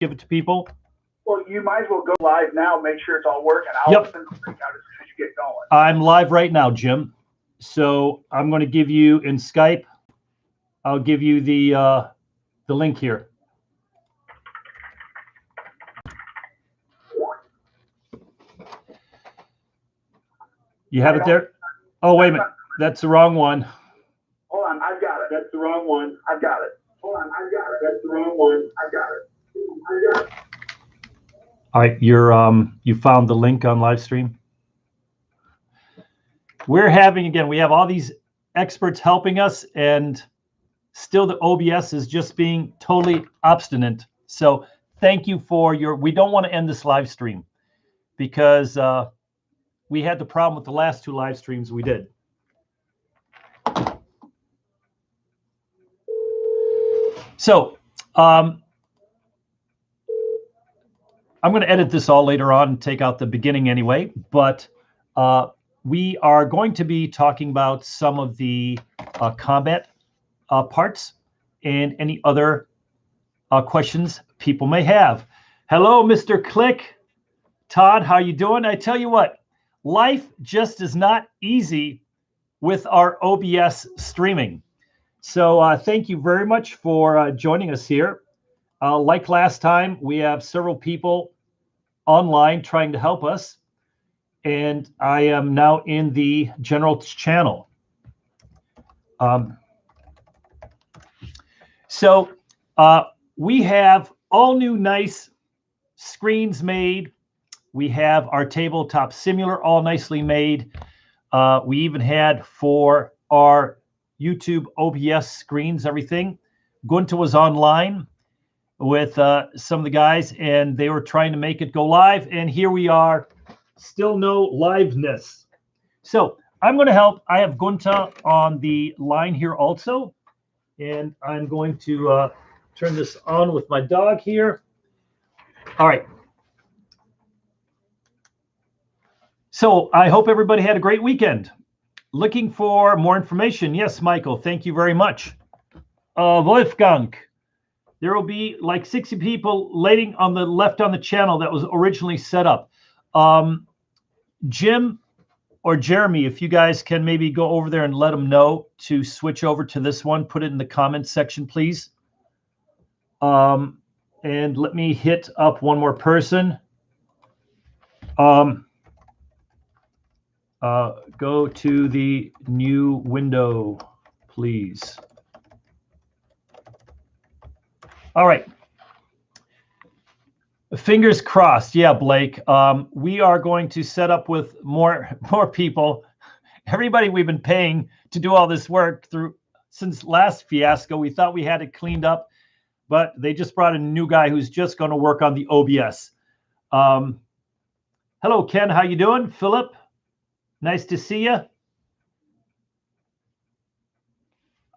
give it to people? Well, you might as well go live now. Make sure it's all working. I'll send the link out as soon as you get going. I'm live right now, Jim. So I'm going to give you in Skype. I'll give you the link here. You have it there? Oh, wait a minute. That's the wrong one. Hold on. I've got it. That's the wrong one. I've got it. Hold on. I've got it. That's the wrong one. I've got it. I've got it. All right. You found the link on Livestream? We're having, again, we have all these experts helping us, and still the OBS is just being totally obstinate. So thank you for we don't want to end this live stream because we had the problem with the last 2 live streams we did. So I'm going to edit this all later on and take out the beginning anyway, but we are going to be talking about some of the combat parts and any other questions people may have. Hello, Mr. Click. Todd, how you doing? I tell you what, life just is not easy with our OBS streaming. So thank you very much for joining us here. Like last time, we have several people online trying to help us. And I am now in the general channel. So we have all new nice screens made. We have our tabletop simulator all nicely made. We even had for our YouTube OBS screens, everything. Gunta was online with some of the guys, and they were trying to make it go live. And here we are. Still no liveness. So I'm going to help. I have Gunta on the line here also. And I'm going to turn this on with my dog here. All right. So I hope everybody had a great weekend. Looking for more information. Yes, Michael, thank you very much. Wolfgang, there will be like 60 people waiting on the left on the channel that was originally set up. Jim or Jeremy, if you guys can maybe go over there and let them know to switch over to this one, put it in the comments section, please. And let me hit up one more person. Go to the new window, please. All right. Fingers crossed. Yeah, Blake. We are going to set up with more people. Everybody we've been paying to do all this work since last fiasco. We thought we had it cleaned up, but they just brought in a new guy who's just going to work on the OBS. Hello, Ken. How you doing? Philip, nice to see you.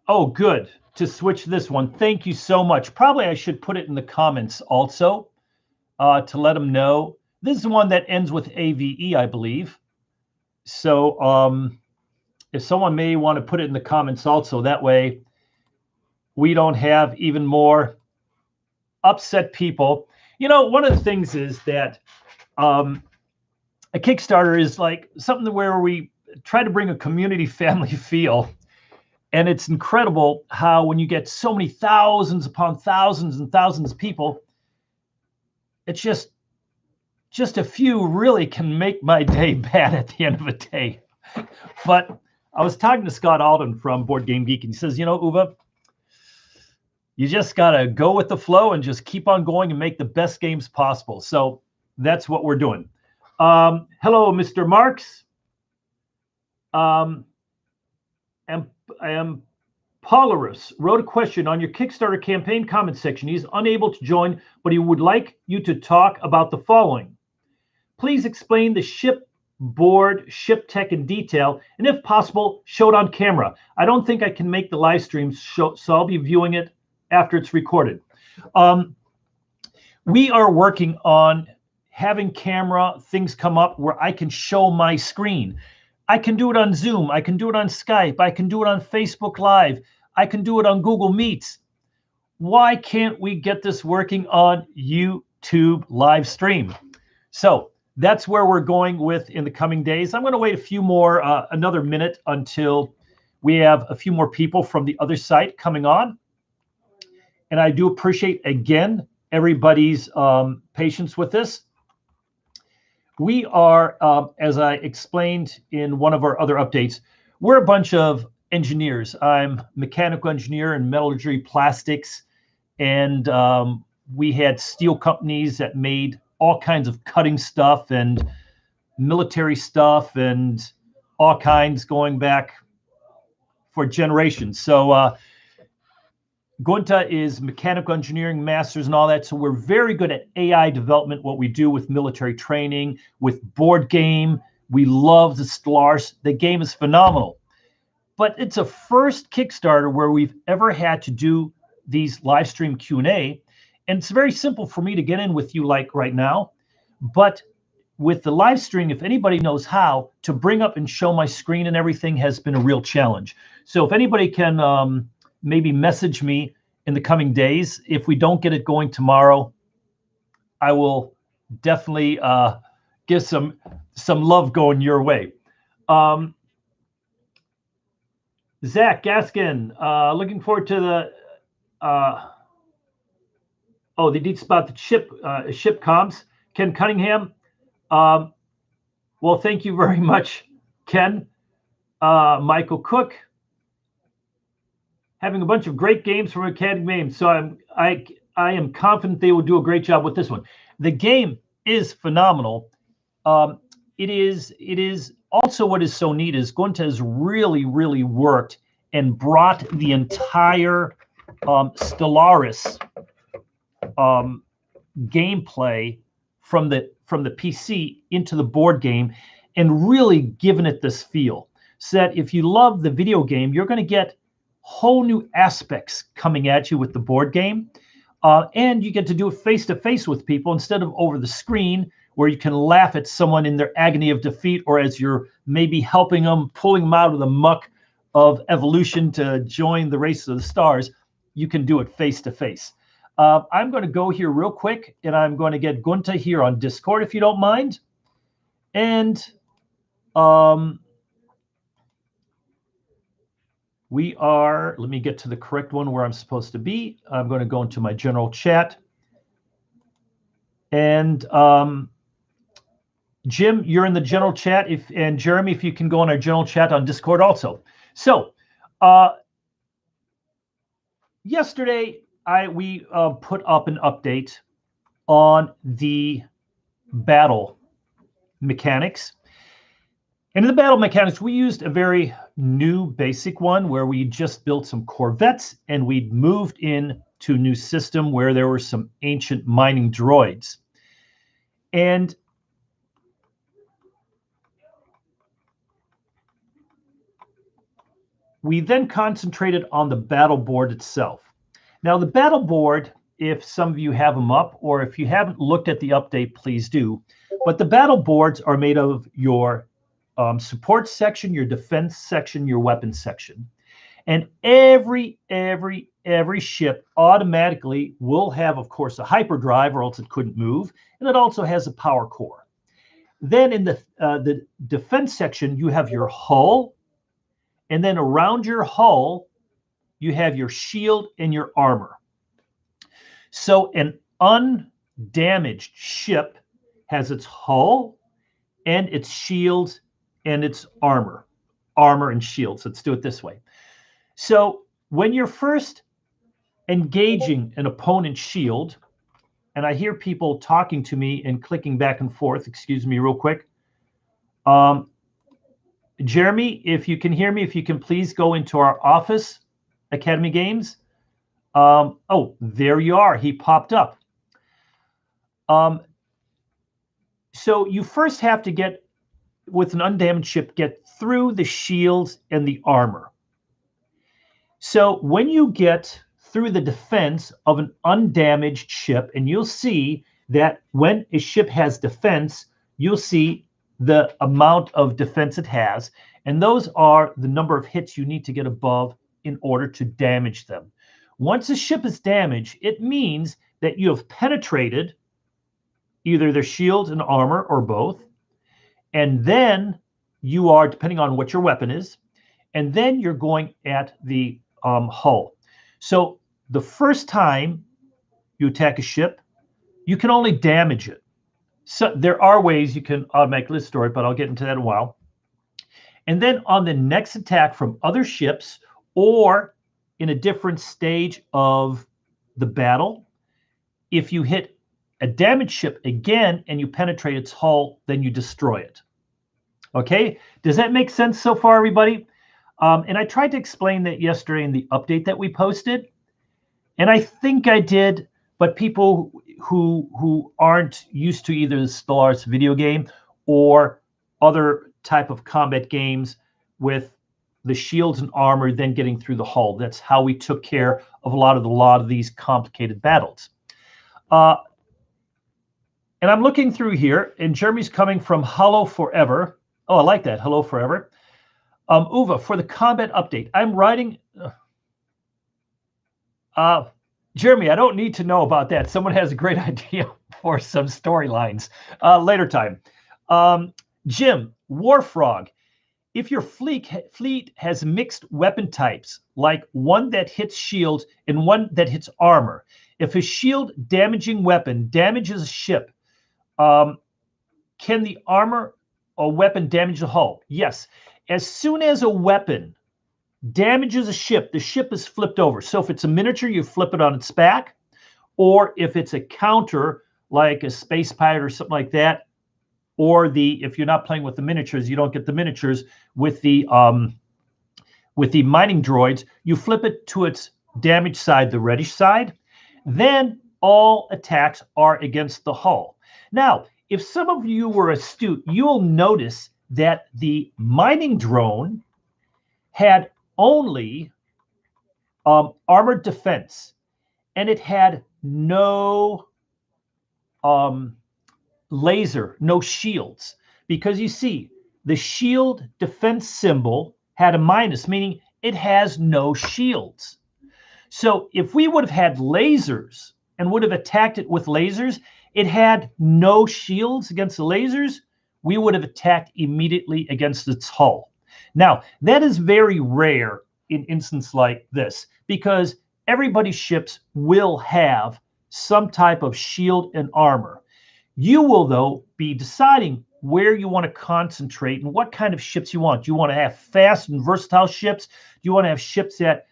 Oh, good. To switch this one. Thank you so much. Probably I should put it in the comments also. To let them know. This is the one that ends with AVE, I believe. So if someone may want to put it in the comments also, that way we don't have even more upset people. You know, one of the things is that a Kickstarter is like something where we try to bring a community family feel. And it's incredible how when you get so many thousands upon thousands and thousands of people, it's just a few really can make my day bad at the end of the day. But I was talking to Scott Alden from Board Game Geek, and he says, you know, Uwe, you just got to go with the flow and just keep on going and make the best games possible. So that's what we're doing. Hello, Mr. Marks. Polaris wrote a question on your Kickstarter campaign comment section. He's unable to join, but he would like you to talk about the following. Please explain the ship board, ship tech in detail, and if possible, show it on camera. I don't think I can make the live stream, so I'll be viewing it after it's recorded. We are working on having camera things come up where I can show my screen. I can do it on Zoom. I can do it on Skype. I can do it on Facebook Live. I can do it on Google Meets. why can't we get this working on YouTube live stream? So that's where we're going with in the coming days. I'm going to wait a few more, another minute until we have a few more people from the other site coming on. And I do appreciate, again, everybody's patience with this. We are, as I explained in one of our other updates, we're a bunch of engineers. I'm a mechanical engineer in metallurgy, plastics, and we had steel companies that made all kinds of cutting stuff and military stuff and all kinds going back for generations. So Gunta is mechanical engineering masters and all that. So we're very good at AI development, what we do with military training, with board game. We love the Stellaris. The game is phenomenal. But it's a first Kickstarter where we've ever had to do these live stream Q&A. And it's very simple for me to get in with you like right now. But with the live stream, if anybody knows how to bring up and show my screen and everything has been a real challenge. So if anybody can maybe message me in the coming days, if we don't get it going tomorrow, I will definitely give some love going your way. Zach Gaskin, looking forward to the the deep spot, the ship comms. Ken Cunningham, well, thank you very much, Ken. Michael Cook, having a bunch of great games from Academy Games, so I am confident they will do a great job with this one. The game is phenomenal. It is also what is so neat is Gunta has really worked and brought the entire Stellaris gameplay from the PC into the board game and really given it this feel. So that if you love the video game, you're going to get whole new aspects coming at you with the board game. And you get to do it face-to-face with people instead of over the screen where you can laugh at someone in their agony of defeat or as you're maybe helping them, pulling them out of the muck of evolution to join the race of the stars. You can do it face-to-face. I'm going to go here real quick, and I'm going to get Gunta here on Discord, if you don't mind. And we are, let me get to the correct one where I'm supposed to be. I'm going to go into my general chat. And Jim, you're in the general chat. And Jeremy, if you can go in our general chat on Discord also. So yesterday, we put up an update on the battle mechanics. And in the battle mechanics, we used a very new basic one where we just built some corvettes and we moved in to a new system where there were some ancient mining droids. And we then concentrated on the battle board itself. Now, the battle board, if some of you have them up, or if you haven't looked at the update, please do. But the battle boards are made of your support section, your defense section, your weapons section. And every ship automatically will have, of course, a hyperdrive, or else it couldn't move. And it also has a power core. Then in the defense section, you have your hull. And then around your hull, you have your shield and your armor. So an undamaged ship has its hull and its shields and its armor and shields. Let's do it this way. So when you're first engaging an opponent's shield, and I hear people talking to me and clicking back and forth, excuse me real quick. Jeremy, if you can hear me, if you can please go into our office, Academy Games. Oh, there you are. He popped up. So you first have to get, with an undamaged ship, get through the shields and the armor. So when you get through the defense of an undamaged ship, and you'll see that when a ship has defense, you'll see the amount of defense it has, and those are the number of hits you need to get above in order to damage them. Once a ship is damaged, it means that you have penetrated either their shield and armor or both. And then you are, depending on what your weapon is, and then you're going at the hull. So the first time you attack a ship, you can only damage it. So there are ways you can automatically destroy it, but I'll get into that in a while. And then on the next attack from other ships or in a different stage of the battle, if you hit a damaged ship again and you penetrate its hull, then you destroy it. Okay, does that make sense so far, everybody? And I tried to explain that yesterday in the update that we posted, and I think I did, but people who aren't used to either the Stellaris video game or other type of combat games with the shields and armor then getting through the hull. That's how we took care of a lot of these complicated battles. And I'm looking through here, and Jeremy's coming from Hello Forever. Oh, I like that. Hello Forever. Uva, for the combat update, I'm writing. Jeremy, I don't need to know about that. Someone has a great idea for some storylines. Later time. Jim, Warfrog, if your fleet has mixed weapon types, like one that hits shields and one that hits armor, if a shield damaging weapon damages a ship, can the armor or weapon damage the hull? Yes. As soon as a weapon damages a ship, the ship is flipped over. So if it's a miniature, you flip it on its back. Or if it's a counter, like a space pirate or something like that, or if you're not playing with the miniatures, you don't get the miniatures with the mining droids, you flip it to its damaged side, the reddish side. Then all attacks are against the hull. Now, if some of you were astute, you'll notice that the mining drone had only armored defense, and it had no laser, no shields, because you see the shield defense symbol had a minus, meaning it has no shields. So if we would have had lasers and would have attacked it with lasers, it had no shields against the lasers, we would have attacked immediately against its hull. Now, that is very rare in instances like this, because everybody's ships will have some type of shield and armor. You will, though, be deciding where you want to concentrate and what kind of ships you want. Do you want to have fast and versatile ships? Do you want to have ships that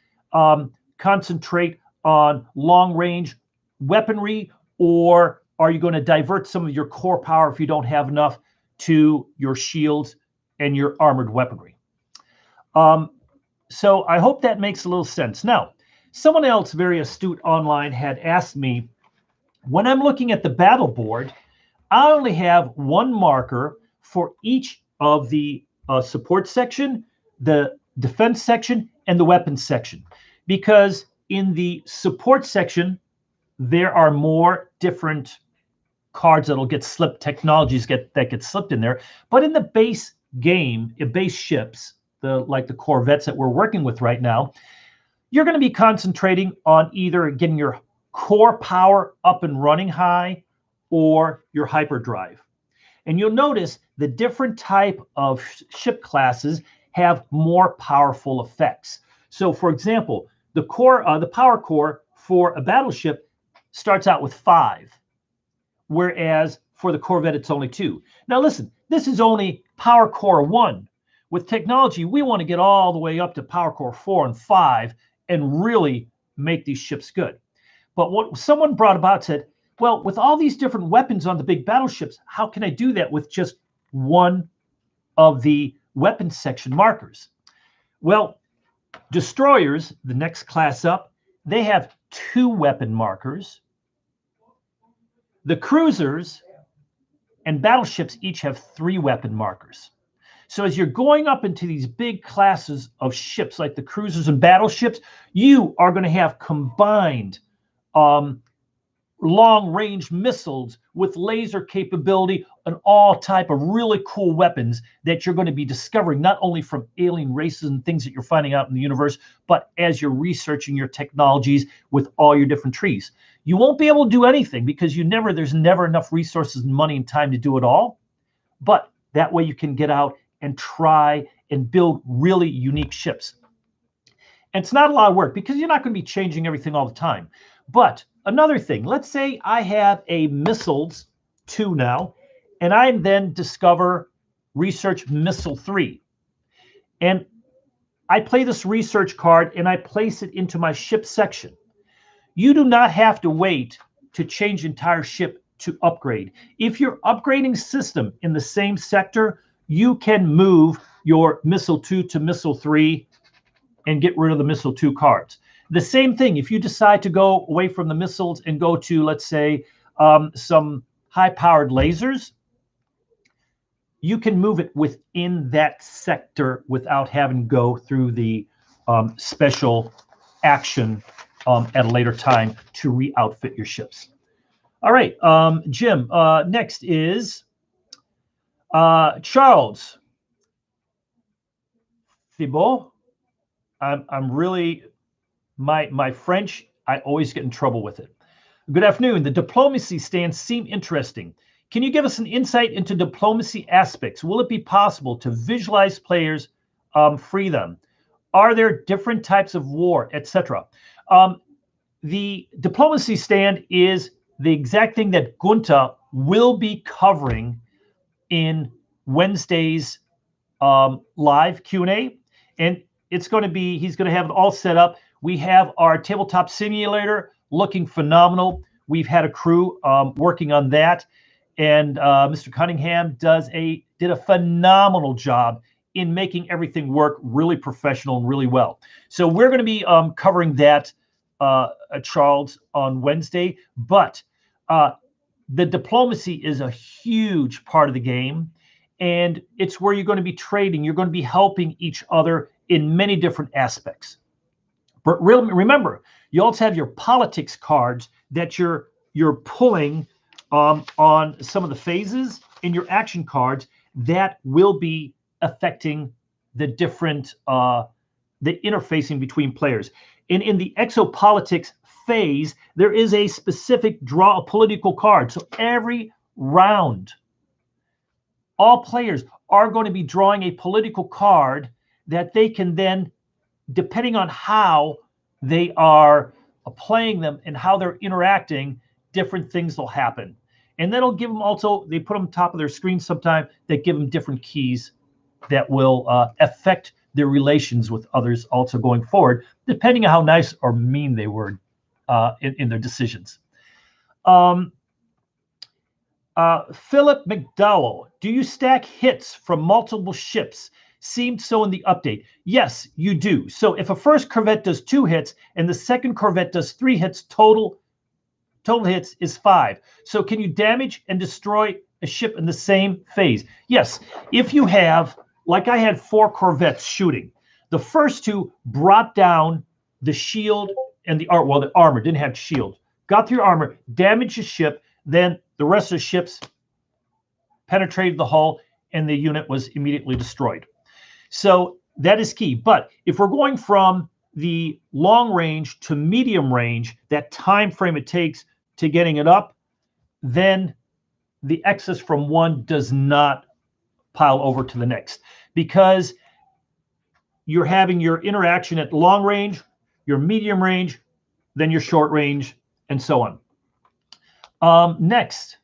concentrate on long-range weaponry? Or are you going to divert some of your core power, if you don't have enough, to your shields and your armored weaponry? So I hope that makes a little sense. Now, someone else very astute online had asked me, when I'm looking at the battle board, I only have one marker for each of the support section, the defense section, and the weapons section. Because in the support section, there are more different cards that'll get slipped, technologies that get slipped in there. But in the base game, base ships, like the Corvettes that we're working with right now, you're going to be concentrating on either getting your core power up and running high or your hyperdrive. And you'll notice the different type of ship classes have more powerful effects. So for example, the power core for a battleship starts out with 5, whereas for the Corvette, it's only 2. Now listen, this is only power core 1. With technology, we want to get all the way up to power core 4 and 5 and really make these ships good. But what someone brought about said, well, with all these different weapons on the big battleships, how can I do that with just one of the weapons section markers? Well, destroyers, the next class up, they have 2 weapon markers. The cruisers and battleships each have 3 weapon markers. So as you're going up into these big classes of ships, like the cruisers and battleships, you are going to have combined long-range missiles with laser capability and all type of really cool weapons that you're going to be discovering, not only from alien races and things that you're finding out in the universe, but as you're researching your technologies with all your different trees. You won't be able to do anything because there's never enough resources and money and time to do it all. But that way you can get out and try and build really unique ships. And it's not a lot of work because you're not going to be changing everything all the time. But another thing, let's say I have a missiles 2 now, and I then research missile 3. And I play this research card and I place it into my ship section. You do not have to wait to change entire ship to upgrade. If you're upgrading system in the same sector, you can move your missile 2 to missile 3 and get rid of the missile 2 cards. The same thing, if you decide to go away from the missiles and go to, let's say, some high-powered lasers, you can move it within that sector without having to go through the special action at a later time to re-outfit your ships. All right, Jim, next is Charles Thibault. I'm really... My French, I always get in trouble with it. Good afternoon. The diplomacy stands seem interesting. Can you give us an insight into diplomacy aspects? Will it be possible to visualize players, free them? Are there different types of war, etc.? The diplomacy stand is the exact thing that Gunta will be covering in Wednesday's live Q&A. And it's going to be, he's going to have it all set up. We have our tabletop simulator looking phenomenal. We've had a crew working on that, and Mr. Cunningham did a phenomenal job in making everything work really professional and really well. So we're going to be covering that, Charles, on Wednesday. But the diplomacy is a huge part of the game, and it's where you're going to be trading. You're going to be helping each other in many different aspects. But remember, you also have your politics cards that you're pulling on some of the phases in your action cards that will be affecting the different the interfacing between players. In the exopolitics phase, there is a specific draw a political card. So every round, all players are going to be drawing a political card that they can then, depending on how they are playing them and how they're interacting, different things will happen. And that'll give them also, they put them on top of their screen sometime, that give them different keys that will affect their relations with others also going forward, depending on how nice or mean they were in their decisions. Philip McDowell, do you stack hits from multiple ships? Seemed so in the update. Yes, you do. So if a first corvette does 2 hits and the second corvette does 3 hits, total hits is 5. So can you damage and destroy a ship in the same phase? Yes. If you have, like I had 4 corvettes shooting, the first 2 brought down the shield and the armor, didn't have shield. Got through armor, damaged the ship, then the rest of the ships penetrated the hull and the unit was immediately destroyed. So that is key. But if we're going from the long range to medium range, that time frame it takes to getting it up, then the excess from one does not pile over to the next, because you're having your interaction at long range, your medium range, then your short range, and so on. Next.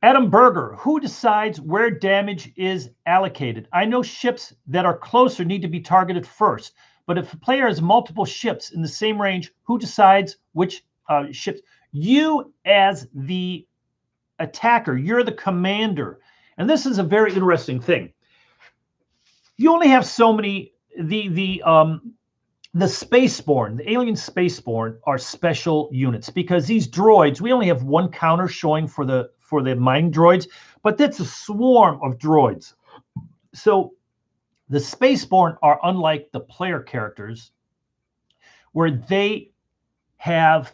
Adam Berger, who decides where damage is allocated? I know ships that are closer need to be targeted first, but if a player has multiple ships in the same range, who decides which ships? You as the attacker, you're the commander. And this is a very interesting thing. You only have so many, the Spaceborne, the alien Spaceborne are special units, because these droids, we only have 1 counter showing for the mining droids, but that's a swarm of droids. So the Spaceborne are unlike the player characters, where they have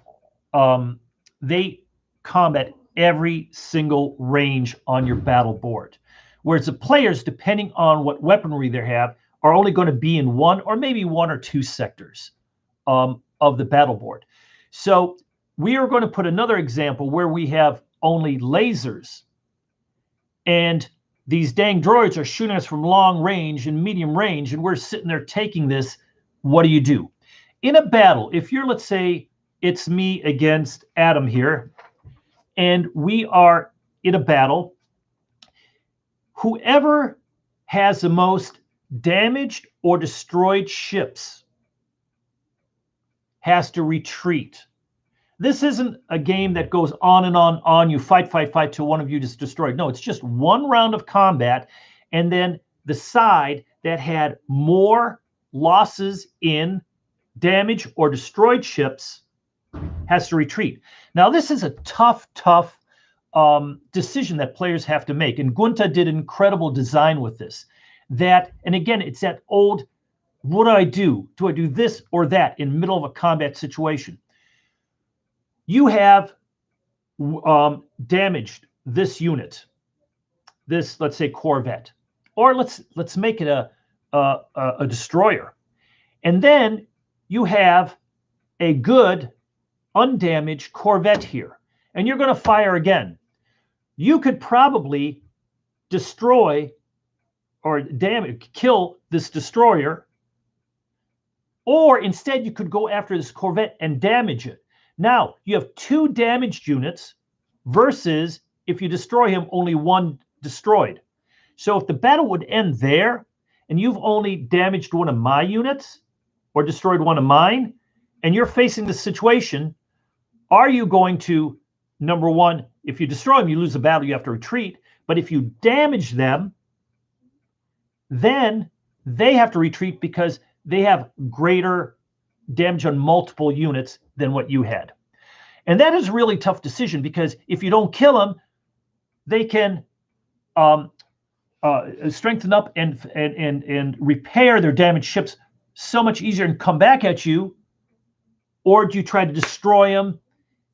they combat every single range on your battle board, whereas the players, depending on what weaponry they have, are only going to be in one or maybe one or two sectors of the battle board. So we are going to put another example where we have only lasers, and these dang droids are shooting us from long range and medium range, and we're sitting there taking this. What do you do? In a battle, if you're, let's say, it's me against Adam here, and we are in a battle, whoever has the most damaged or destroyed ships has to retreat. This isn't a game that goes on and on, you fight till one of you is destroyed. No, it's just one round of combat, and then the side that had more losses in damage or destroyed ships has to retreat. Now, this is a tough decision that players have to make, and Gunta did incredible design with this. That, and again, it's that old, what do I do? Do I do this or that in the middle of a combat situation? You have damaged this unit, this, let's say, Corvette, or let's make it a destroyer, and then you have a good undamaged Corvette here, and you're going to fire again. You could probably destroy or damage, kill this destroyer, or instead you could go after this Corvette and damage it. Now, you have two damaged units versus if you destroy him, only one destroyed. So if the battle would end there and you've only damaged one of my units or destroyed one of mine, and you're facing this situation, are you going to, number one, if you destroy them, you lose the battle, you have to retreat. But if you damage them, then they have to retreat because they have greater damage on multiple units than what you had. And that is a really tough decision, because if you don't kill them, they can strengthen up and repair their damaged ships so much easier and come back at you. Or do you try to destroy them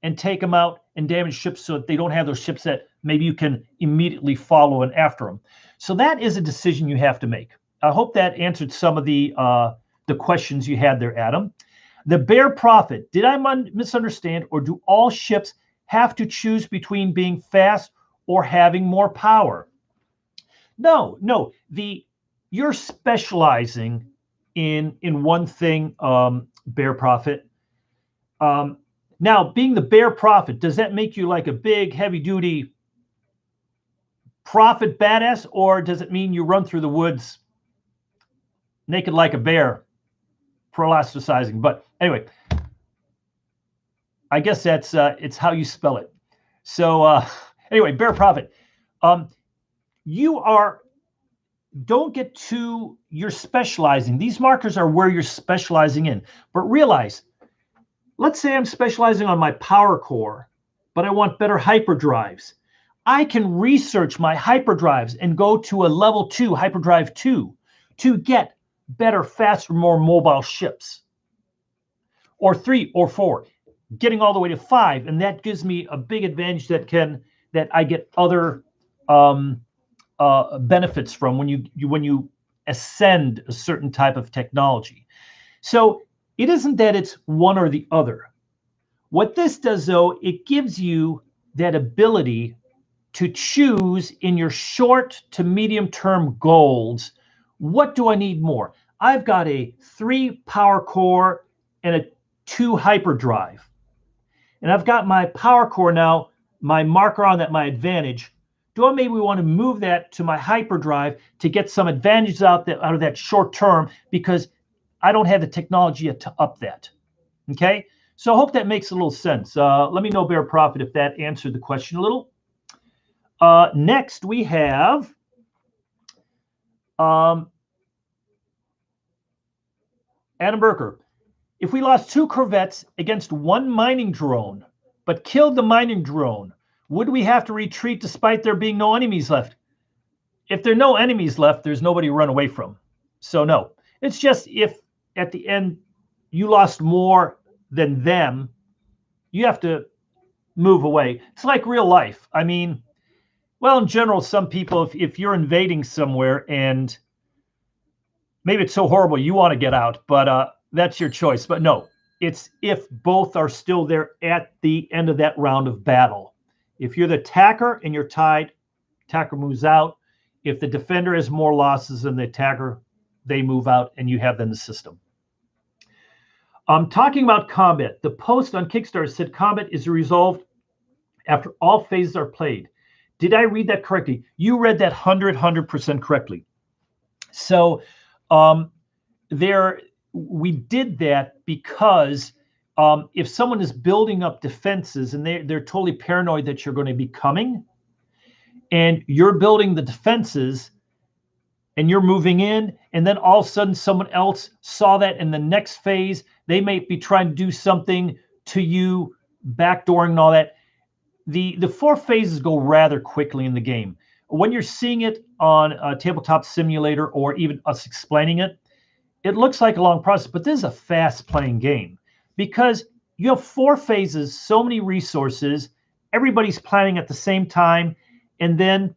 and take them out and damage ships so that they don't have those ships that maybe you can immediately follow and after them? So that is a decision you have to make. I hope that answered some of the questions you had there, Adam. The Bear Prophet, did I misunderstand, or do all ships have to choose between being fast or having more power? No. You're specializing in one thing, Bear Prophet. Now, being the Bear Prophet, does that make you like a big, heavy-duty prophet badass, or does it mean you run through the woods naked like a bear, proselytizing? But anyway, I guess that's it's how you spell it. So anyway, Bear Prophet, you're specializing. These markers are where you're specializing in. But realize, let's say I'm specializing on my power core, but I want better hyperdrives. I can research my hyperdrives and go to a level 2, hyperdrive 2, to get better, faster, more mobile ships. Or 3 or 4, getting all the way to 5, and that gives me a big advantage that I get other benefits from when you ascend a certain type of technology. So it isn't that it's one or the other. What this does, though, it gives you that ability to choose in your short to medium term goals. What do I need more? I've got a 3 power core and a 2 hyperdrive. And I've got my power core now, my marker on that, my advantage. Do I maybe want to move that to my hyperdrive to get some advantages out of that short term, because I don't have the technology yet to up that? Okay, so I hope that makes a little sense. Let me know, Bear Prophet, if that answered the question a little. Next, we have Adam Berker. If we lost 2 corvettes against 1 mining drone, but killed the mining drone, would we have to retreat despite there being no enemies left? If there are no enemies left, there's nobody to run away from. So no. It's just if at the end you lost more than them, you have to move away. It's like real life. I mean, well, in general, some people, if you're invading somewhere and maybe it's so horrible you want to get out, but that's your choice. But no, it's if both are still there at the end of that round of battle. If you're the attacker and you're tied, attacker moves out. If the defender has more losses than the attacker, they move out and you have then the system. Talking about combat, the post on Kickstarter said combat is resolved after all phases are played. Did I read that correctly? You read that 100% correctly. So we did that because if someone is building up defenses and they're totally paranoid that you're going to be coming, and you're building the defenses and you're moving in, and then all of a sudden someone else saw that in the next phase, they may be trying to do something to you, backdooring and all that. The 4 phases go rather quickly in the game. When you're seeing it on a tabletop simulator or even us explaining it, it looks like a long process, but this is a fast playing game because you have 4 phases, so many resources, everybody's planning at the same time, and then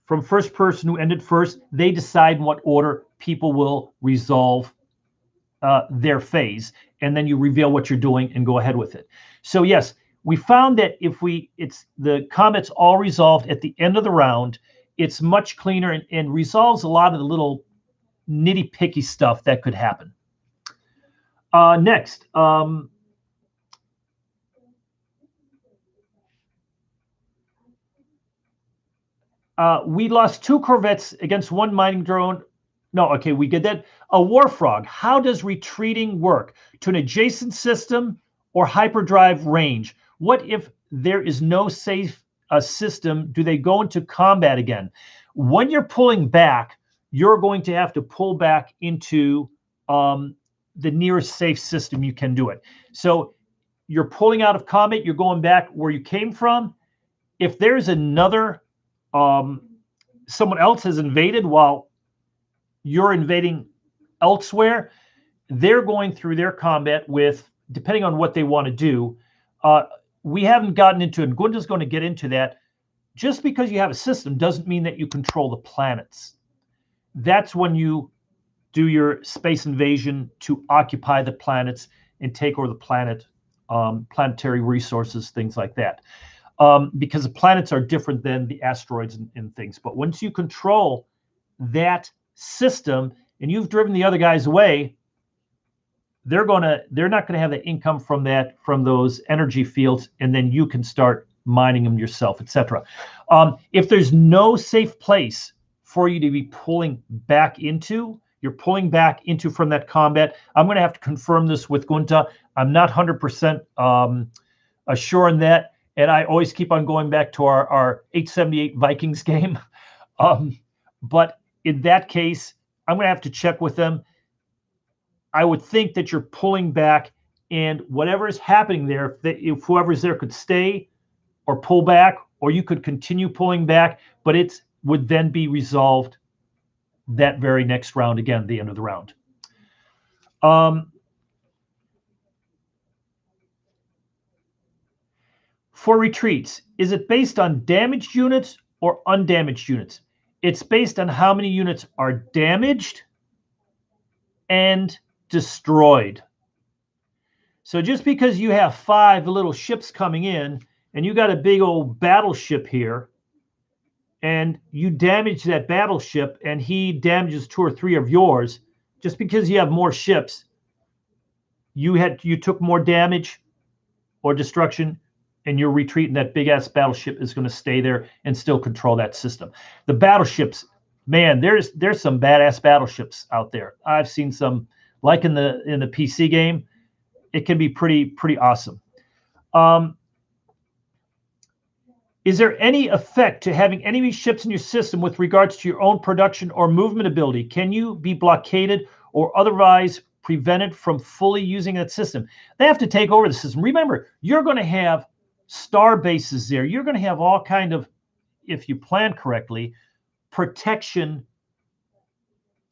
from first person who ended first, they decide in what order people will resolve their phase, and then you reveal what you're doing and go ahead with it. So yes, we found that if the combat's all resolved at the end of the round, it's much cleaner and resolves a lot of the little nitty-picky stuff that could happen. Next, we lost 2 corvettes against 1 mining drone. No, okay, we get that. A warfrog. How does retreating work? To an adjacent system or hyperdrive range? What if there is no safe system? Do they go into combat again? When you're pulling back, you're going to have to pull back into the nearest safe system you can do it. So you're pulling out of combat, you're going back where you came from. If there's another, someone else has invaded while you're invading elsewhere, they're going through their combat with, depending on what they want to do. We haven't gotten into it. Gunda's going to get into that. Just because you have a system doesn't mean that you control the planets. That's when you do your space invasion to occupy the planets and take over the planet, planetary resources, things like that. Because the planets are different than the asteroids and things. But once you control that system and you've driven the other guys away, they're not gonna have the income from those energy fields, and then you can start mining them yourself, etc. If there's no safe place for you to be pulling back into, you're pulling back into from that combat. I'm going to have to confirm this with Gunta. I'm not 100% sure on that, and I always keep on going back to our 878 Vikings game. But in that case, I'm going to have to check with them. I would think that you're pulling back, and whatever is happening there, if whoever's there could stay or pull back, or you could continue pulling back, but it would then be resolved that very next round, again, the end of the round. For retreats, is it based on damaged units or undamaged units? It's based on how many units are damaged and destroyed. So just because you have 5 little ships coming in and you got a big old battleship here, and you damage that battleship and he damages 2 or 3 of yours, just because you have more ships, you took more damage or destruction, and you're retreating. That big ass battleship is going to stay there and still control that system. The battleships, man, there's some badass battleships out there. I've seen some, like in the PC game. It can be pretty awesome. Is there any effect to having enemy ships in your system with regards to your own production or movement ability? Can you be blockaded or otherwise prevented from fully using that system? They have to take over the system. Remember, you're going to have star bases there. You're going to have all kind of, if you plan correctly, protection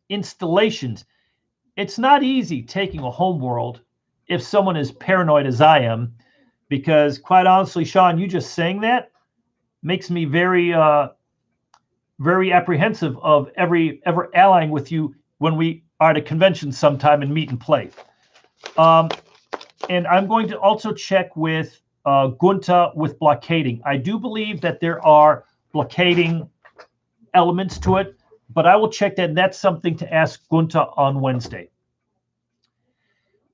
installations. It's not easy taking a home world if someone is paranoid as I am because quite honestly, Sean, you just saying that makes me very, very apprehensive of ever allying with you when we are at a convention sometime and meet and play. And I'm going to also check with Gunta with blockading. I do believe that there are blockading elements to it, but I will check that. And that's something to ask Gunta on Wednesday.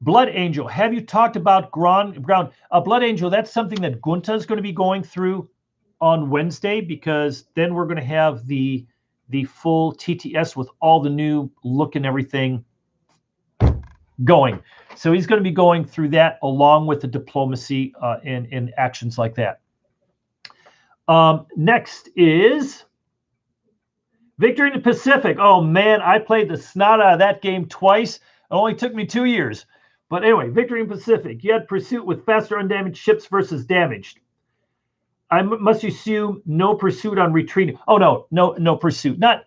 Blood Angel, have you talked about ground? Blood Angel, that's something that Gunta is going to be going through on Wednesday, because then we're going to have the full TTS with all the new look and everything going. So he's going to be going through that along with the diplomacy and actions like that. Next is Victory in the Pacific. Oh, man, I played the snot out of that game twice. It only took me 2 years. But anyway, Victory in the Pacific. You had pursuit with faster undamaged ships versus damaged. I must assume no pursuit on retreating. Oh, no pursuit. Not.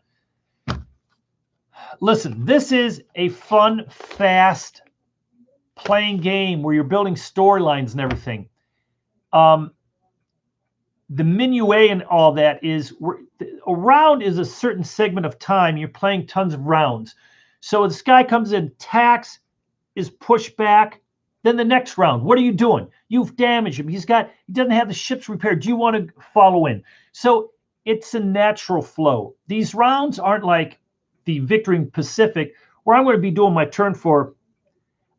Listen, this is a fun, fast playing game where you're building storylines and everything. The minuet and all that is, a round is a certain segment of time. You're playing tons of rounds. So this guy comes in, attacks, is pushed back. Then the next round, what are you doing? You've damaged him. He doesn't have the ships repaired. Do you want to follow in? So it's a natural flow. These rounds aren't like the Victory in Pacific, where I'm going to be doing my turn for,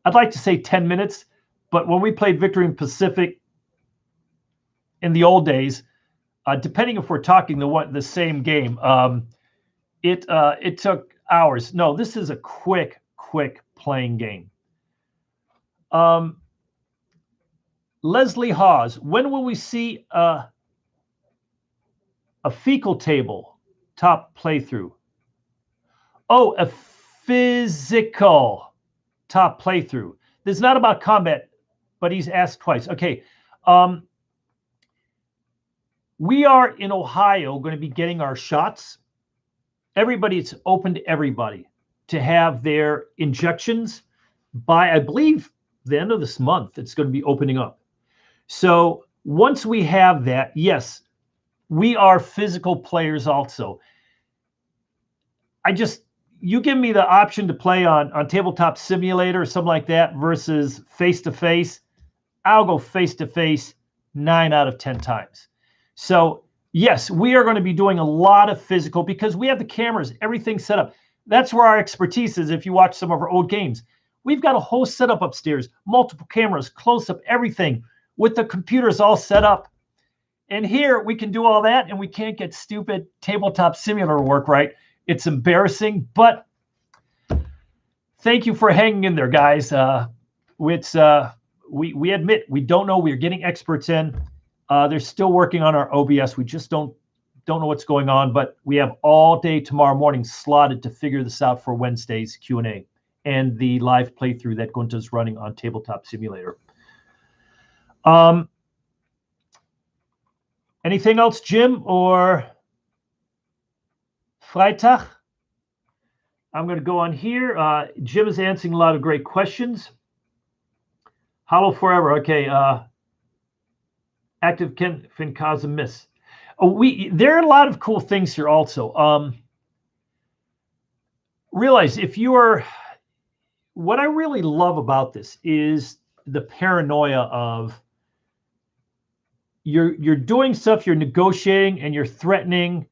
I'd like to say 10 minutes. But when we played Victory in Pacific in the old days, depending if we're talking the same game, it took hours. No, this is a quick playing game. Leslie Hawes, when will we see a fecal table top playthrough? Oh, a physical top playthrough. This is not about combat, but he's asked twice. Okay. We are in Ohio going to be getting our shots. It's open to everybody to have their injections by, I believe, the end of this month. It's going to be opening up. So once we have that, yes, we are physical players also. You give me the option to play on Tabletop Simulator or something like that versus face-to-face, I'll go face-to-face 9 out of 10 times. So yes, we are going to be doing a lot of physical because we have the cameras, everything set up. That's where our expertise is. If you watch some of our old games, we've got a whole setup upstairs, multiple cameras, close-up, everything with the computers all set up. And here we can do all that, and we can't get stupid Tabletop Simulator work right. It's embarrassing, but thank you for hanging in there, guys. We admit we don't know. We're getting experts in. They're still working on our OBS. We just don't know what's going on, but we have all day tomorrow morning slotted to figure this out for Wednesday's Q&A and the live playthrough that Gunta's running on Tabletop Simulator. Anything else, Jim or Freitag? I'm going to go on here. Jim is answering a lot of great questions. Hollow Forever. Okay. Active can cause a miss. There are a lot of cool things here also. Realize if you are, what I really love about this is the paranoia of you're doing stuff, you're negotiating and you're threatening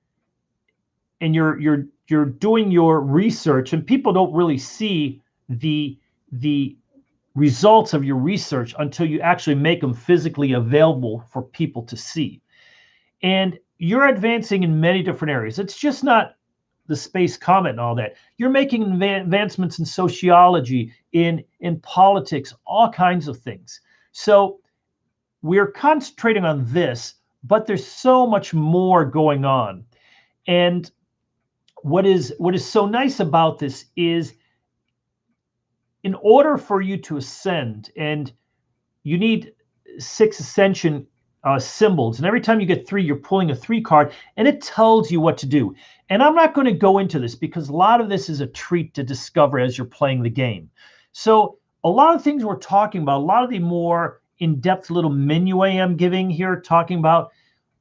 and you're doing your research, and people don't really see the results of your research until you actually make them physically available for people to see. And you're advancing in many different areas. It's just not the space combat and all that. You're making advancements in sociology, in politics, all kinds of things. So we're concentrating on this, but there's so much more going on. And what is so nice about this is, in order for you to ascend, and you need 6 ascension symbols, and every time you get 3, you're pulling a 3 card, and it tells you what to do. And I'm not going to go into this because a lot of this is a treat to discover as you're playing the game. So a lot of things we're talking about, a lot of the more in-depth little menu I'm giving here, talking about,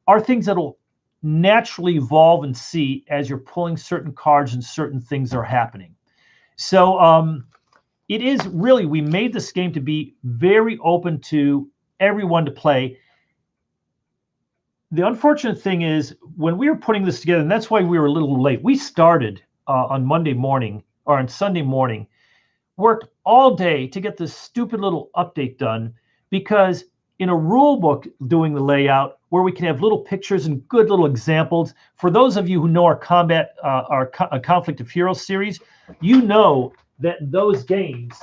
are things that'll naturally evolve and see as you're pulling certain cards and certain things are happening. So it is really, we made this game to be very open to everyone to play. The unfortunate thing is when we were putting this together, and that's why we were a little late, we started on Monday morning or on Sunday morning, worked all day to get this stupid little update done, because in a rule book doing the layout where we can have little pictures and good little examples, for those of you who know our Conflict of Heroes series, you know that those games,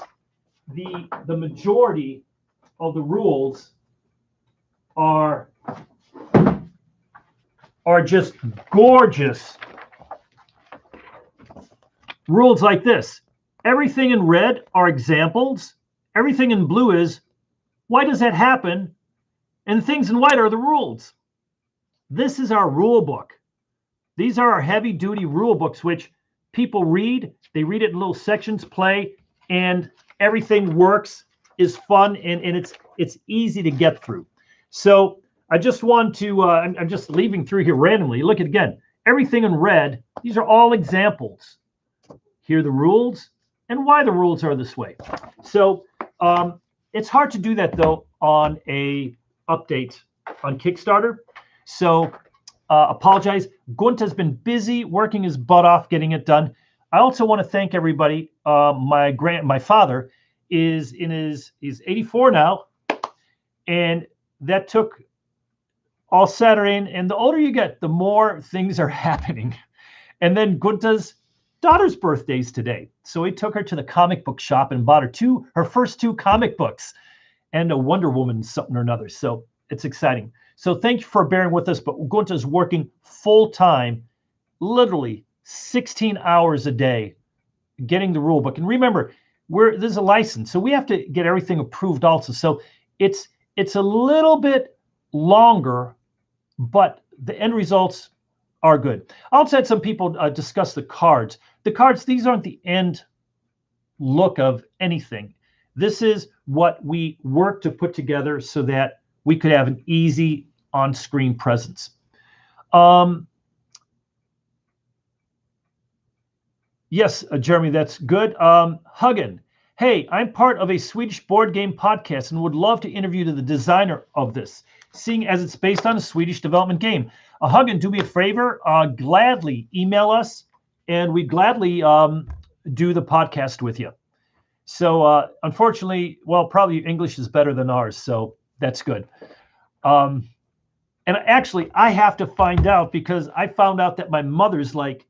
the majority of the rules are just gorgeous. Rules like this. Everything in red are examples. Everything in blue is, why does that happen? And things in white are the rules. This is our rule book. These are our heavy-duty rule books, which people read. They read it in little sections, play, and everything works, is fun, and it's easy to get through. So I just want to, I'm just leaving through here randomly. Look at again, everything in red, these are all examples. Here are the rules and why the rules are this way. So it's hard to do that, though, on a update on Kickstarter. So apologize. Gunther's been busy working his butt off getting it done. I also want to thank everybody. My father is he's 84 now, and that took all Saturday. And the older you get, the more things are happening. And then Gunther's daughter's birthday's today, so he took her to the comic book shop and bought her first 2 comic books and a Wonder Woman something or another. So it's exciting. So thank you for bearing with us. But Gunther's working full time, literally 16 hours a day, getting the rule book. And remember, there's a license, so we have to get everything approved also. So it's a little bit longer, but the end results are good. I also had some people discuss the cards. The cards, these aren't the end look of anything. This is what we work to put together so that we could have an easy on-screen presence. Yes, Jeremy, that's good. Huggin, hey, I'm part of a Swedish board game podcast and would love to interview the designer of this, seeing as it's based on a Swedish development game. Huggin, do me a favor, gladly email us, and we gladly do the podcast with you. So unfortunately, well, probably English is better than ours, so that's good. And actually, I have to find out, because I found out that my mother's like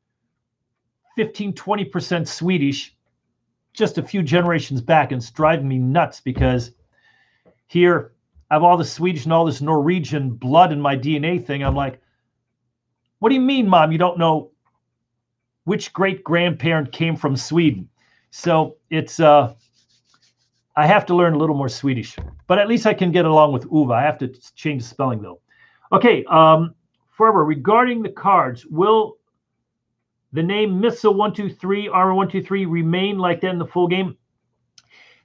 15-20% Swedish just a few generations back, and it's driving me nuts because here I have all the Swedish and all this Norwegian blood in my DNA thing. I'm like, what do you mean, Mom? You don't know which great-grandparent came from Sweden? So it's I have to learn a little more Swedish, but at least I can get along with Uva. I have to change the spelling though. Okay, forever, regarding the cards, will the name Missile 123, Armor 123 remain like that in the full game?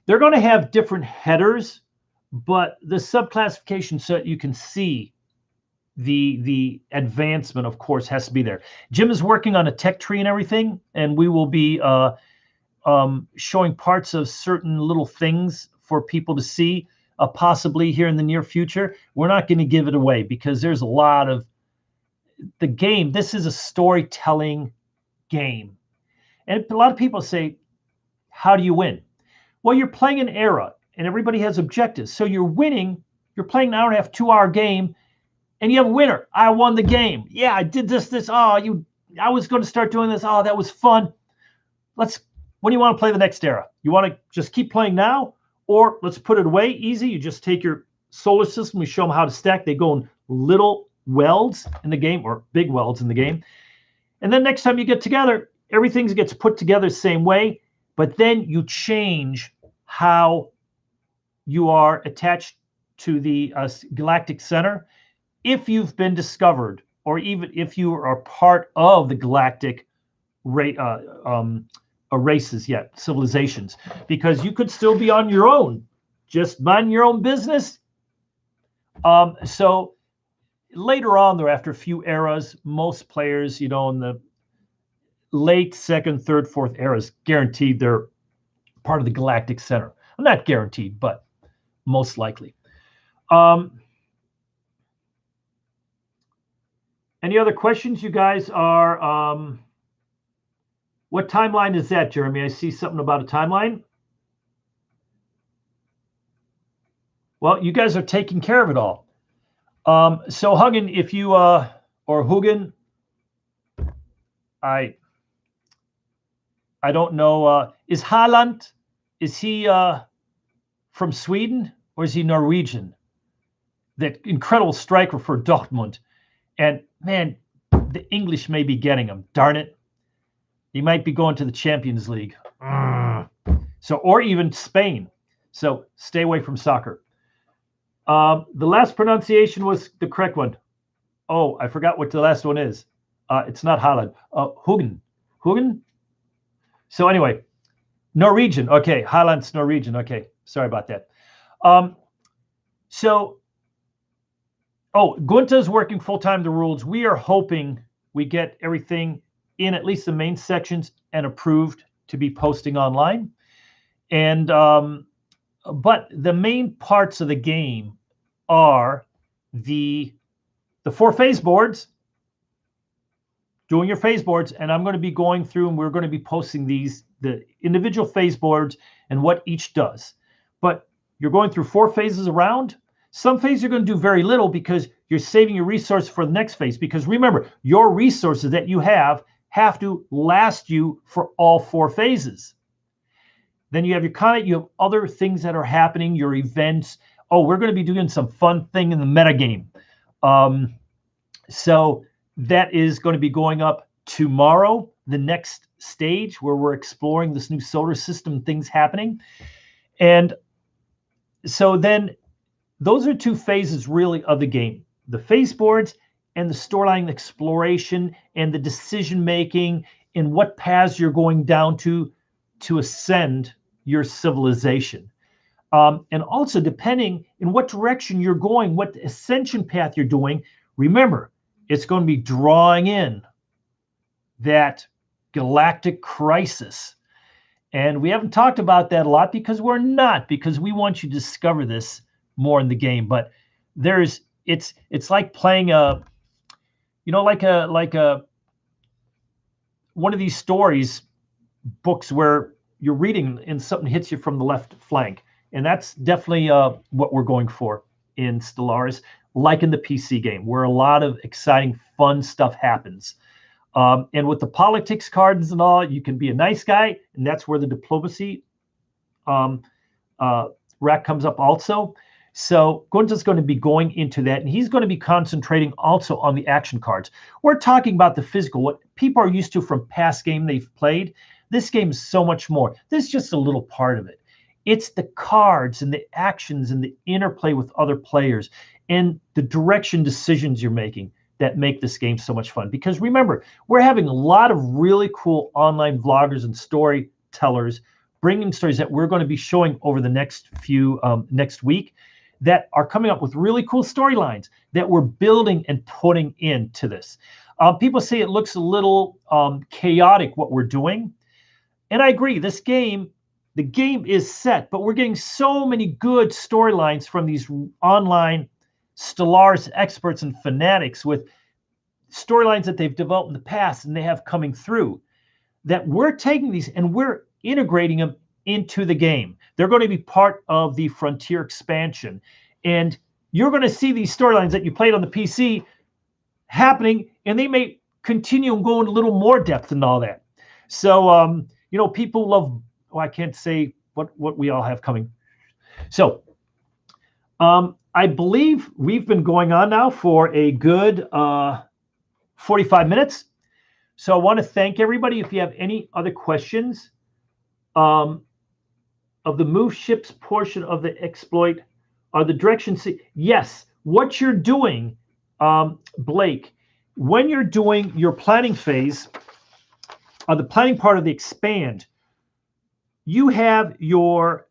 They're going to have different headers, but the subclassification so that you can see the advancement, of course, has to be there. Jim is working on a tech tree and everything, and we will be showing parts of certain little things for people to see, possibly here in the near future. We're not going to give it away because there's a lot of the game. This is a storytelling game. And a lot of people say, how do you win? Well, you're playing an era and everybody has objectives. So you're winning, you're playing an hour and a half, 2-hour game, and you have a winner. I won the game. Yeah, I did this. Oh, I was going to start doing this. Oh, that was fun. When do you want to play the next era? You want to just keep playing now? Or let's put it away easy. You just take your solar system. We show them how to stack. They go in little welds in the game, or big welds in the game. And then next time you get together, everything gets put together the same way, but then you change how you are attached to the galactic center. If you've been discovered, or even if you are part of the galactic races yet, civilizations, because you could still be on your own, just mind your own business, So later on, there, after a few eras, most players, in the late second, third, fourth eras, guaranteed they're part of the Galactic Center. Not guaranteed, but most likely. Any other questions? You guys are. What timeline is that, Jeremy? I see something about a timeline. Well, you guys are taking care of it all. So Huggin, if you or Hugin, I don't know. Is Haaland? Is he from Sweden or is he Norwegian? That incredible striker for Dortmund, and man, the English may be getting him. Darn it, he might be going to the Champions League. So, or even Spain. So stay away from soccer. The last pronunciation was the correct one. Oh, I forgot what the last one is. It's not Haaland. Hugin. So anyway, Norwegian. Okay, Haaland's Norwegian. Okay, sorry about that. Gunta's working full-time the rules. We are hoping we get everything in at least the main sections and approved to be posting online. And but the main parts of the game are the 4 phase boards, doing your phase boards, and I'm going to be going through and we're going to be posting the individual phase boards and what each does. But you're going through 4 phases around. Some phases you're going to do very little because you're saving your resource for the next phase. Because remember, your resources that you have to last you for all 4 phases. Then you have your comment, you have other things that are happening, your events. Oh, we're going to be doing some fun thing in the metagame. So that is going to be going up tomorrow, the next stage where we're exploring this new solar system, things happening. And so then those are 2 phases really of the game, the phase boards and the storyline exploration and the decision making and what paths you're going down to ascend your civilization. And also depending in what direction you're going, what ascension path you're doing, remember, it's going to be drawing in that galactic crisis. And we haven't talked about that a lot because we want you to discover this more in the game. But it's like playing one of these stories books where you're reading and something hits you from the left flank. And that's definitely what we're going for in Stellaris, like in the PC game, where a lot of exciting, fun stuff happens. And with the politics cards and all, you can be a nice guy, and that's where the diplomacy rack comes up also. So Gunta's going to be going into that, and he's going to be concentrating also on the action cards. We're talking about the physical, what people are used to from past game they've played. This game is so much more. This is just a little part of it. It's the cards and the actions and the interplay with other players and the direction decisions you're making that make this game so much fun. Because remember, we're having a lot of really cool online vloggers and storytellers bringing stories that we're going to be showing over the next week that are coming up with really cool storylines that we're building and putting into this. People say it looks a little chaotic what we're doing. And I agree, the game is set, but we're getting so many good storylines from these online Stellaris experts and fanatics with storylines that they've developed in the past and they have coming through, that we're taking these and we're integrating them into the game. They're going to be part of the Frontier expansion. And you're going to see these storylines that you played on the PC happening, and they may continue and go into a little more depth and all that. So, people love, I can't say what we all have coming. So, I believe we've been going on now for a good 45 minutes. So I want to thank everybody. If you have any other questions of the move ships portion of the exploit or the direction, yes, what you're doing, Blake, when you're doing your planning phase, the planning part of the expand, you have your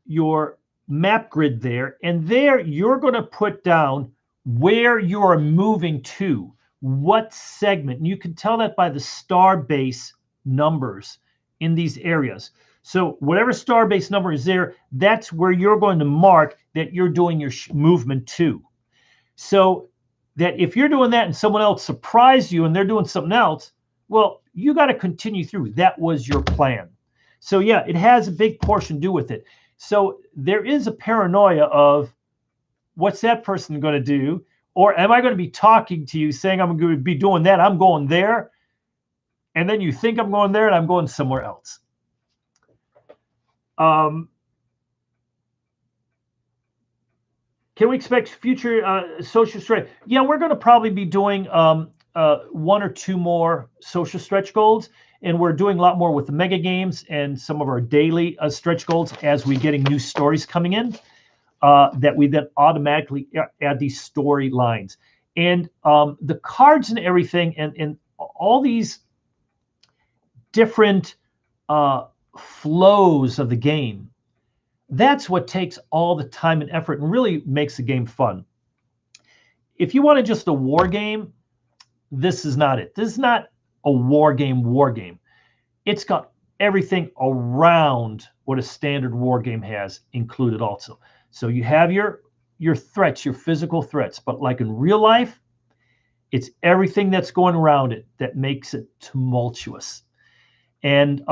map grid there, and there you're going to put down where you are moving to, what segment. And you can tell that by the star base numbers in these areas. So whatever star base number is there, that's where you're going to mark that you're doing your movement to. So that if you're doing that and someone else surprised you and they're doing something else, well, you got to continue through. That was your plan. So yeah, it has a big portion to do with it. So there is a paranoia of, what's that person going to do? Or am I going to be talking to you saying I'm going to be doing that? I'm going there. And then you think I'm going there and I'm going somewhere else. Can we expect future social stretch? Yeah, we're going to probably be doing 1 or 2 more social stretch goals. And we're doing a lot more with the mega games and some of our daily stretch goals as we're getting new stories coming in. That we then automatically add these storylines. And the cards and everything and all these different flows of the game, that's what takes all the time and effort and really makes the game fun. If you wanted just a war game, this is not it. This is not a war game. It's got everything around what a standard war game has included also. So you have your threats, your physical threats, but like in real life, it's everything that's going around it that makes it tumultuous. And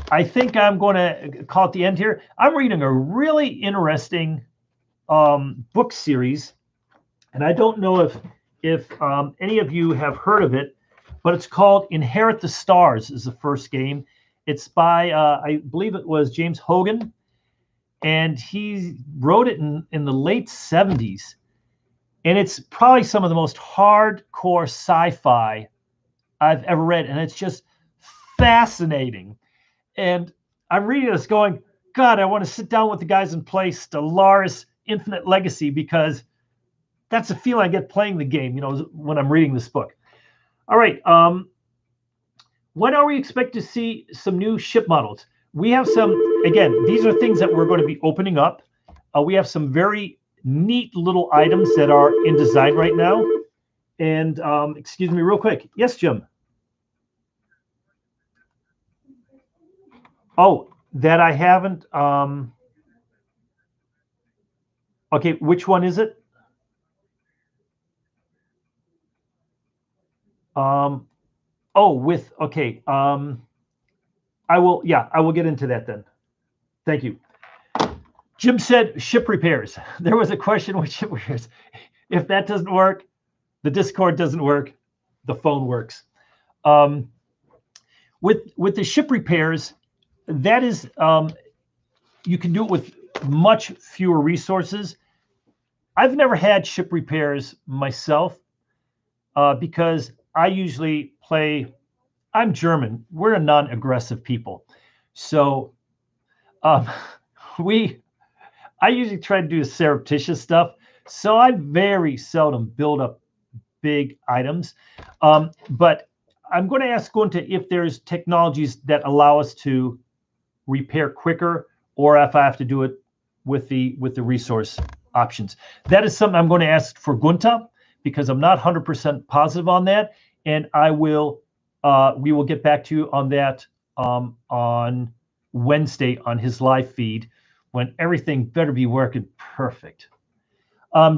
I think I'm going to call it the end here. I'm reading a really interesting book series, and I don't know if any of you have heard of it, but it's called Inherit the Stars is the first game. It's by, I believe it was James Hogan. And he wrote it in the late 70s. And it's probably some of the most hardcore sci-fi I've ever read. And it's just fascinating. And I'm reading this going, God, I want to sit down with the guys and play Stellaris Infinite Legacy, because that's the feeling I get playing the game, you know, when I'm reading this book. All right. When are we expected to see some new ship models? We have some, again, these are things that we're going to be opening up. We have some very neat little items that are in design right now. And excuse me real quick. Yes, Jim. Oh, that I haven't. Okay, which one is it? Okay. I will get into that then. Thank you. Jim said ship repairs. There was a question with ship repairs. If that doesn't work, the Discord doesn't work, the phone works. With the ship repairs, that is, you can do it with much fewer resources. I've never had ship repairs myself because I usually play. I'm German. We're a non-aggressive people, so I usually try to do surreptitious stuff. So I very seldom build up big items. But I'm going to ask Gunta if there's technologies that allow us to repair quicker, or if I have to do it with the resource options. That is something I'm going to ask for Gunta, because I'm not 100% positive on that, and I will. We will get back to you on that on Wednesday on his live feed, when everything better be working perfect.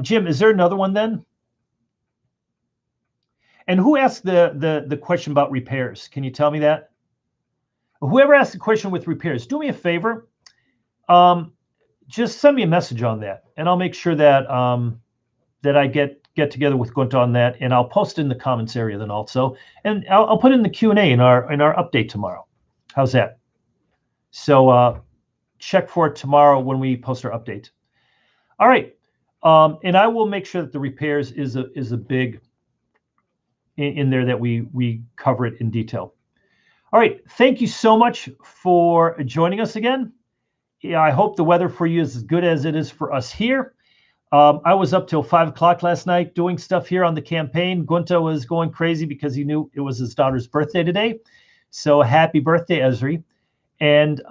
Jim, is there another one then? And who asked the question about repairs? Can you tell me that? Whoever asked the question with repairs, do me a favor. Just send me a message on that, and I'll make sure that that I get together with Gunta on that, and I'll post it in the comments area then also, and I'll put it in the Q&A in our update tomorrow. How's that? So check for it tomorrow when we post our update. All right, and I will make sure that the repairs is a big in there, that we cover it in detail. All right, thank you so much for joining us again. Yeah, I hope the weather for you is as good as it is for us here. I was up till 5 o'clock last night doing stuff here on the campaign. Gunta was going crazy because he knew it was his daughter's birthday today. So happy birthday, Esri. And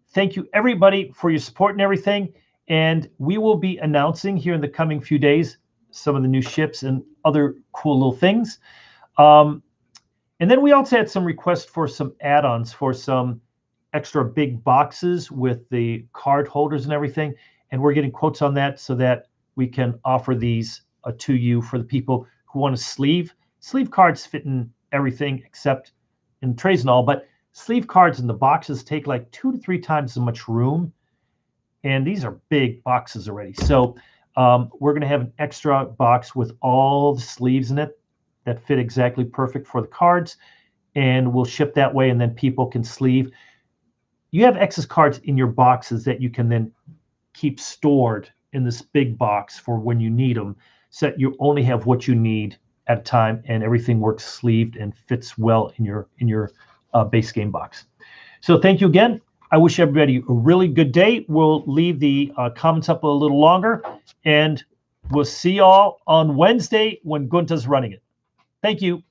thank you, everybody, for your support and everything. And we will be announcing here in the coming few days some of the new ships and other cool little things. And then we also had some requests for some add-ons for some extra big boxes with the card holders and everything. And we're getting quotes on that so that we can offer these to you for the people who want to sleeve. Sleeve cards fit in everything except in trays and all, but sleeve cards in the boxes take like 2 to 3 times as much room. And these are big boxes already. So we're going to have an extra box with all the sleeves in it that fit exactly perfect for the cards. And we'll ship that way, and then people can sleeve. You have excess cards in your boxes that you can then keep stored in this big box for when you need them, so that you only have what you need at a time, and everything works sleeved and fits well in your base game box. So thank you again. I wish everybody a really good day. We'll leave the comments up a little longer, and we'll see y'all on Wednesday when Gunther's running it. Thank you.